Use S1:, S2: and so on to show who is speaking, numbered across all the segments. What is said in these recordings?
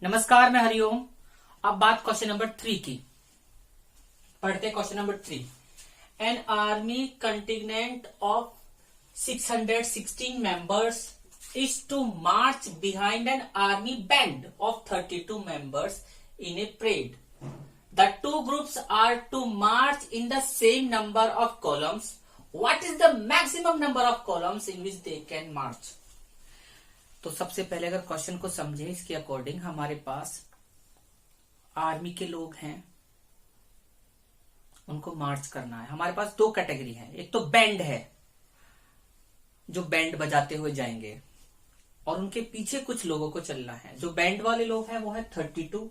S1: नमस्कार, मैं हरिओम। अब बात क्वेश्चन नंबर 3 की। पढ़ते question number 3। An army contingent of 616 members is to march behind an army band of 32 members in a parade. The two groups are to march in the same number of columns. What is the maximum number of columns in which they can march? तो सबसे पहले अगर question को समझें, इसके according हमारे पास army के लोग हैं, उनको मार्च करना है। हमारे पास दो कैटेगरी है। एक तो बैंड है, जो बैंड बजाते हुए जाएंगे, और उनके पीछे कुछ लोगों को चलना है। जो बैंड वाले लोग हैं वो है 32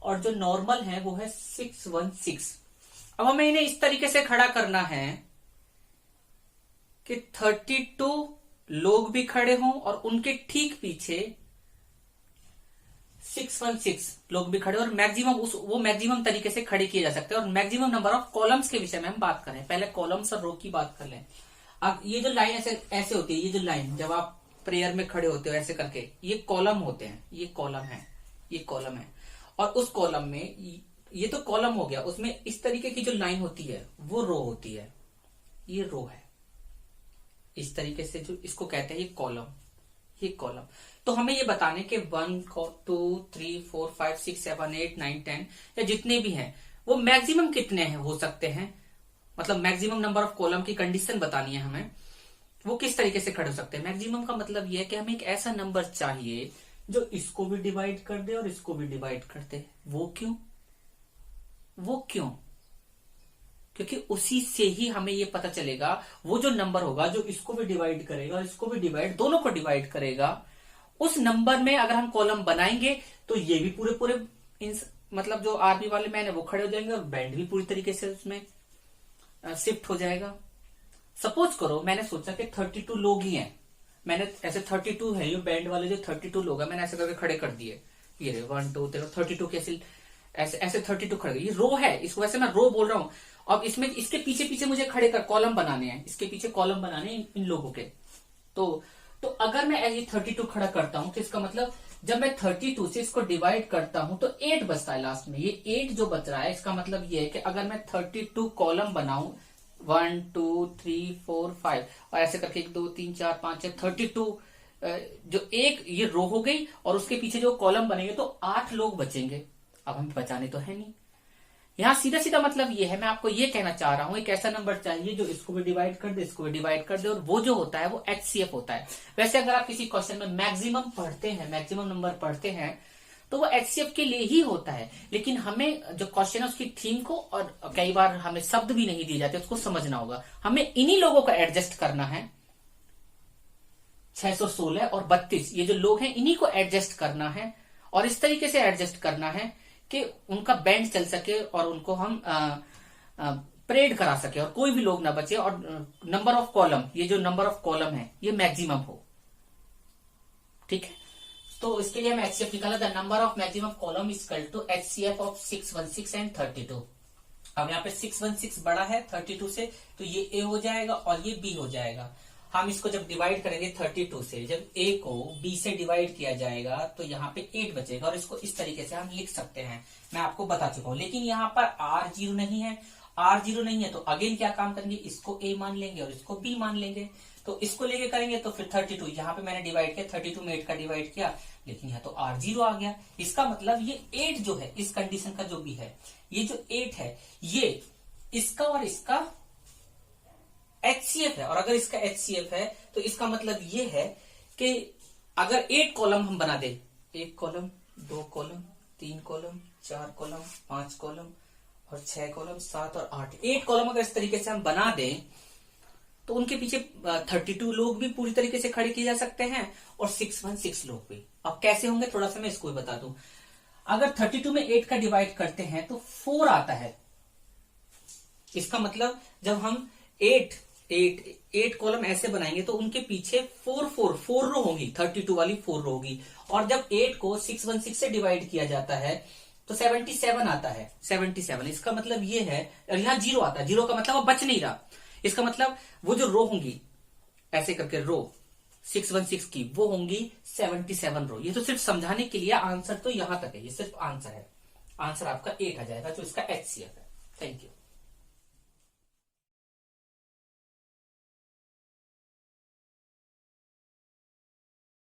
S1: और जो नॉर्मल है वो है 616। अब हमें इन्हें इस तरीके से खड़ा करना है कि 32 लोग भी खड़े हों और उनके ठीक पीछे 616 लोग भी खड़े, और मैक्सिमम वो मैक्सिमम तरीके से खड़े किए जा सकते हैं। और मैक्सिमम नंबर ऑफ कॉलम्स के विषय में हम बात करें। पहले कॉलम्स और रो की बात कर लें। अब ये जो लाइन ऐसे होती है, ये जो लाइन जब आप प्रेयर में खड़े होते हो ऐसे करके, ये कॉलम होते हैं। ये कॉलम है, ये कॉलम है। और उस कॉलम में ये तो कॉलम हो गया, उसमें इस तरीके की जो लाइन होती है वो रो होती है। ये रो है इस तरीके से, जो इसको कहते हैं ये कॉलम, ये कॉलम। तो हमें ये बताने के 1 2 3 4 5 6 7 8 9 10 या जितने भी हैं वो मैक्सिमम कितने हैं हो सकते हैं, मतलब मैक्सिमम नंबर ऑफ कॉलम की कंडीशन बतानी है हमें। वो किस तरीके से खड़े हो सकते हैं। मैक्सिमम का मतलब ये है कि हमें एक ऐसा नंबर चाहिए जो इसको भी डिवाइड कर दे और इसको भी डिवाइड कर दे। वो क्यों? क्योंकि उसी से ही हमें ये पता चलेगा, वो जो नंबर होगा जो इसको भी डिवाइड करेगा और इसको भी डिवाइड, दोनों को डिवाइड करेगा, उस नंबर में अगर हम कॉलम बनाएंगे तो ये भी पूरे मतलब जो आर्मी वाले मैन है वो खड़े हो जाएंगे और बैंड भी पूरी तरीके से उसमें शिफ्ट हो जाएगा। सपोज करो मैंने सोचा कि 32 लोग ही हैं, मैंने ऐसे 32 है, ये बैंड वाले जो 32 लोग हैं मैंने ऐसे करके खड़े कर दिए। ये 1 2 3 32 कैसे ऐसे 32 खड़े। ये रो है, इसको वैसे मैं रो बोल रहा हूं। अब इसमें इसके पीछे पीछे मुझे खड़े कर कॉलम बनाने हैं, इसके पीछे कॉलम बनाने हैं इन लोगों के। तो अगर मैं ये 32 खड़ा करता हूं तो इसका मतलब जब मैं 32 से इसको डिवाइड करता हूं तो 8 बचता है लास्ट में। ये 8 जो बच रहा है, इसका मतलब ये है कि अगर मैं 32 कॉलम बनाऊं 1 2 3 4 5 और ऐसे करके 1 2 3 4 5 6 32, जो एक ये रो हो गई और उसके पीछे जो कॉलम बनेंगे तो 8 लोग बचेंगे। अब हम बचाने तो है नहीं। यहां सीधा सीधा मतलब ये है, मैं आपको ये कहना चाह रहा हूं, एक ऐसा नंबर चाहिए जो इसको भी डिवाइड कर दे, इसको भी डिवाइड कर दे, और वो जो होता है वो HCF होता है। वैसे अगर आप किसी क्वेश्चन में मैक्सिमम पढ़ते हैं, मैक्सिमम नंबर पढ़ते हैं, तो वो HCF के लिए ही होता है। लेकिन हमें जो क्वेश्चन है उसकी थीम को, और कई बार हमें शब्द भी नहीं दिए जाते, उसको समझना होगा। हमें इन्हीं लोगों को एडजस्ट करना है। 616 और 32 ये जो लोग हैं, इन्हीं को एडजस्ट करना है, और इस तरीके से एडजस्ट करना है कि उनका बैंड चल सके और उनको हम परेड करा सके और कोई भी लोग ना बचे, और नंबर ऑफ कॉलम, ये जो नंबर ऑफ कॉलम है ये मैक्सिमम हो। ठीक है, तो इसके लिए हम HCF निकाला। The number of maximum column is equal to HCF of 616 and 32। अब यहाँ पे 616 बड़ा है 32 से, तो ये A हो जाएगा और ये B हो जाएगा। हम इसको जब डिवाइड करेंगे 32 से, जब A को B से डिवाइड किया जाएगा तो यहाँ पे 8 बचेगा, और इसको इस तरीके से हम लिख सकते हैं। मैं आपको बता चुका हूं। लेकिन यहाँ पर R0 नहीं है, R0 नहीं है तो अगेन क्या काम करेंगे, इसको A मान लेंगे और इसको B मान लेंगे। तो इसको लेके करेंगे तो फिर 32, यहाँ पे मैंने डिवाइड किया 32 में 8 का डिवाइड किया, लेकिन यहाँ तो R0 आ गया। इसका मतलब ये 8 जो है, इस कंडीशन का जो भी है, ये जो 8 है ये इसका और इसका HCF है। और अगर इसका HCF है तो इसका मतलब ये है कि अगर 8 कॉलम हम बना दे, 1 column 2 column 3 column 4 column 5 column और 6 कॉलम 7 और 8, 8 कॉलम अगर इस तरीके से हम बना दें तो उनके पीछे 32 लोग भी पूरी तरीके से खड़े किए जा सकते हैं और 616 लोग भी। अब कैसे होंगे थोड़ा सा मैं इसको भी बता दूं। अगर 32 में 8 का डिवाइड करते हैं तो 4 आता है। इसका मतलब जब हम 8 कॉलम ऐसे बनाएंगे तो उनके पीछे 4 रो होगी, 32 वाली 4 रो होगी। और जब 8 को 616 से डिवाइड किया जाता है तो 77 आता है। 77 इसका मतलब ये है, यहां 0 आता है, 0 का मतलब वो बच नहीं रहा। इसका मतलब वो जो रो होंगी ऐसे करके रो, 616 की, वो होंगी 77 रो। ये तो सिर्फ समझाने के लिए, आंसर तो यहां तक है, ये सिर्फ आंसर है। आंसर आपका 8 आ जाएगा, जो इसका HCF है। Thank you.